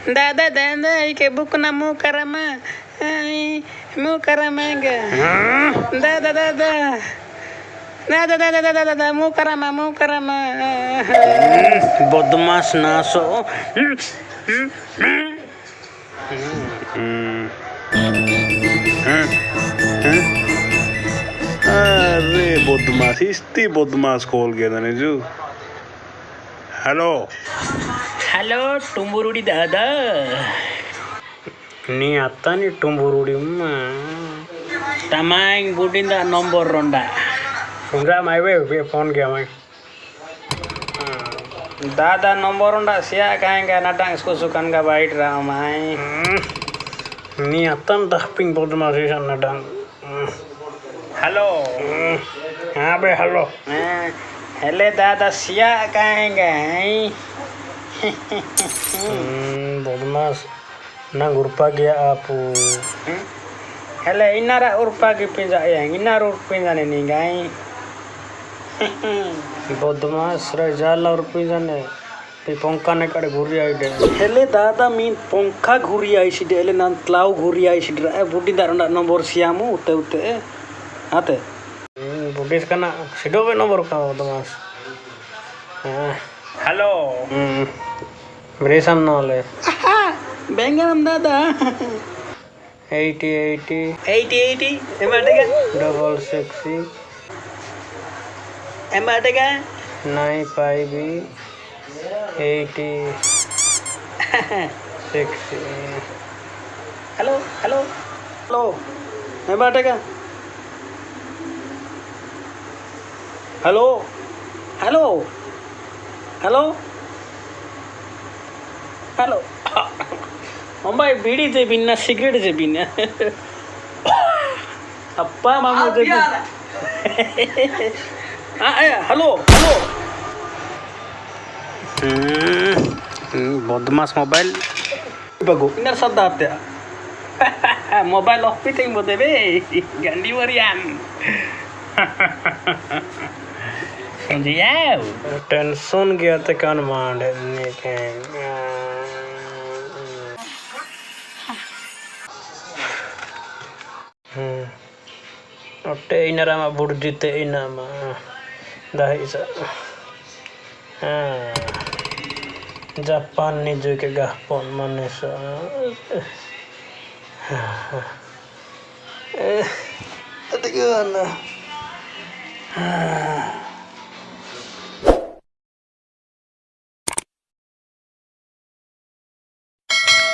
दादा दादा के बुक ना मुँह करama मुँह करamaga दादा दादा दादा दादा दादा दादा मुँह करama बदमाश नासो अरे बदमाश इस्ती बदमाश खोल गया था जो हेलो हेलो टुम्बुरुडी दादा नी आता नी टुम्बुरुडी तमांग बुडिंदा नंबर रोंडा सुनरा माइवे फोन किया मैं दादा नंबर रोंडा सिया कहेंगे नाटक इसको सुकन का बाइट रहा मैं नी आता न तहपिंग बदमाशी सन नाटक हेलो हाँ बे हेलो हेले दादा सिया कहेंगे बदमाश ना गुरपा गया आप हेले इनारा उरपा की पिंजा yang इनारा उर पिंजा ने नहीं गई बदमाश रजाला उर पिंजा ने पंखा ने कड़े घुरी आई डे हेले दादा मीन पंखा घुरी आई सी डे हेले नान क्लाउ घुरी आई सी डे बुढ़ी दारंडा नंबर सियामु उते उते आते बुढ़ीस का ना सिडो पे नंबर का बदमाश हेलो ब्रेसम नॉले बेंगम दादा 80 एमाटेगा डबल सेक्सी एमाटेगा 95 80 सेक्सी हेलो हेलो हेलो एमाटेगा हेलो हेलो हेलो हेलो अम्बाई बीड़ी से पीना सिगरेट से पीना अप्पा मामू से हेलो हेलो बदमाश मोबाइल बगो इनर शब्द आते मोबाइल ऑफ पे थिंग बोलते बे गंदी वरियान समझिए टेंशन गया तो कान मार Otte ina rama burjite ina ma dahisa Japan ni jo ke gahpon manesa aduh